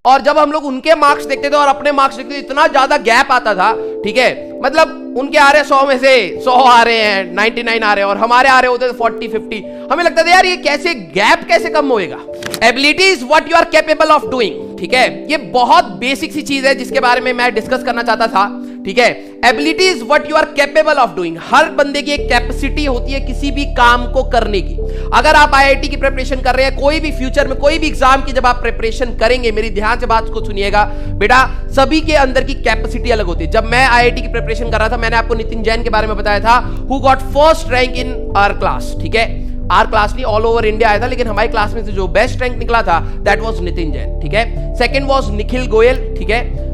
और जब हम लोग उनके मार्क्स देखते थे और अपने मार्क्स देखते थे, इतना ज्यादा गैप आता था, ठीक है। मतलब उनके आ रहे 100 में से 100 आ रहे हैं, 99 आ रहे हैं, और हमारे आ रहे होते थे 40 50। हमें लगता था यार ये कैसे गैप कैसे कम होएगा। Ability is what you are capable of doing, ठीक है। ये बहुत बेसिक सी चीज है जिसके बारे में मैं डिस्कस करना चाहता था, ठीक है। Ability is what you are capable of doing. हर बंदे की एक कैपेसिटी होती है किसी भी काम को करने की। अगर आप आईआईटी की प्रिपरेशन कर रहे हैं, कोई भी फ्यूचर में कोई भी एग्जाम की जब आप प्रिपरेशन करेंगे, मेरी ध्यान से बात को सुनिएगा बेटा, सभी के अंदर की कैपेसिटी अलग होती है। जब मैं आईआईटी की प्रिपरेशन कर रहा था, मैंने आपको नितिन जैन के बारे में बताया था, who got first rank in our class, ठीक है। आर क्लास नहीं, ऑल ओवर इंडिया आया था, लेकिन हमारी क्लास में से जो बेस्ट रैंक निकला था दैट वाज नितिन जैन, ठीक है। सेकंड वाज निखिल गोयल, ठीक है।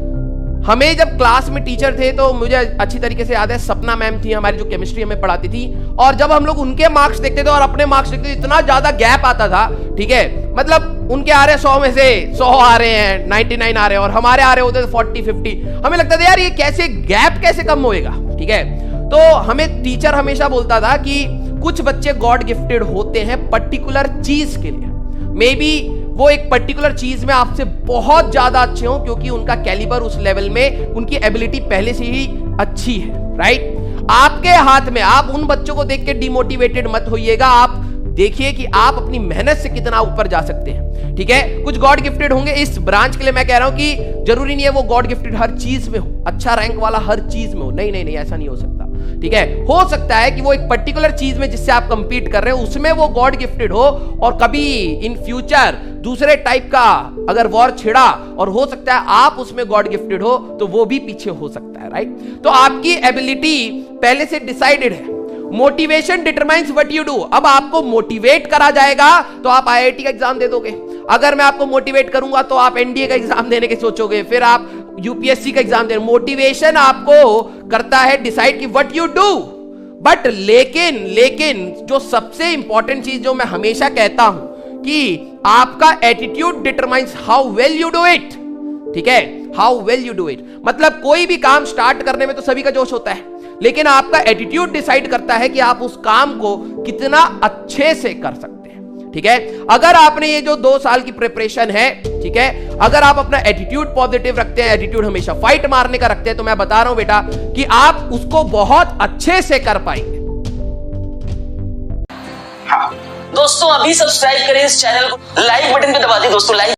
हमें जब क्लास में टीचर थे तो मुझे अच्छी तरीके से याद है, सपना मैम थी हमारी जो केमिस्ट्री हमें पढ़ाती थी, और जब हम लोग उनके मार्क्स देखते थे और अपने मार्क्स देखते थे, इतना ज्यादा गैप आता था, ठीक है। मतलब उनके आ रहे 100 में से 100 आ रहे हैं, 99 आ रहे हैं, और हमारे आ रहे होते थे 40 50। हमें लगता था यार ये कैसे गैप कैसे कम होएगा, ठीक है। तो हमें टीचर हमेशा बोलता था कि कुछ बच्चे गॉड गिफ्टेड होते हैं पर्टिकुलर चीज के लिए। मे बी वो एक पर्टिकुलर चीज में आपसे बहुत ज्यादा अच्छे हो, क्योंकि उनका कैलिबर उस लेवल में, उनकी एबिलिटी पहले से ही अच्छी है, राइट। आपके हाथ में, आप उन बच्चों को देख के डिमोटिवेटेड मत होइएगा। आप देखिए कि आप अपनी मेहनत से कितना ऊपर जा सकते हैं, ठीक है। कुछ गॉड गिफ्टेड होंगे इस ब्रांच के लिए। मैं कह रहा हूं कि जरूरी नहीं है वो गॉड गिफ्टेड हर चीज में हो, अच्छा रैंक वाला हर चीज में हो, नहीं नहीं नहीं, ऐसा नहीं हो सकता, ठीक है। हो सकता है कि वो एक पर्टिकुलर चीज में जिससे आप कंपीट कर रहे हो उसमें वो गॉड गिफ्टेड हो, और कभी इन फ्यूचर दूसरे टाइप का अगर वॉर छिड़ा और हो सकता है आप उसमें गॉड गिफ्टेड हो, तो वो भी पीछे हो सकता है, राइट। तो आपकी एबिलिटी पहले से डिसाइडेड है। Motivation determines what you do. अब आपको मोटिवेट करा जाएगा तो आप आईआईटी का एग्जाम दे दोगे। अगर मैं आपको मोटिवेट करूंगा तो आप एनडीए का एग्जाम देने के सोचोगे, फिर आप यूपीएससी का एग्जाम दे। मोटिवेशन आपको करता है डिसाइड कि व्हाट यू डू। बट लेकिन जो सबसे इंपॉर्टेंट चीज जो मैं हमेशा कहता हूं कि आपका attitude determines how well you do it, ठीक है। How well you do it मतलब कोई भी काम स्टार्ट करने में तो सभी का जोश होता है, लेकिन आपका एटीट्यूड डिसाइड करता है कि आप उस काम को कितना अच्छे से कर सकते हैं, ठीक है। अगर आपने ये जो 2 साल की प्रिपरेशन है, ठीक है, अगर आप अपना एटीट्यूड पॉजिटिव रखते हैं, एटीट्यूड हमेशा फाइट मारने का रखते हैं, तो मैं बता रहा हूं बेटा कि आप उसको बहुत अच्छे से कर पाएंगे। दोस्तों अभी सब्सक्राइब करें इस चैनल को, लाइक बटन पे दबा दें दोस्तों, लाइक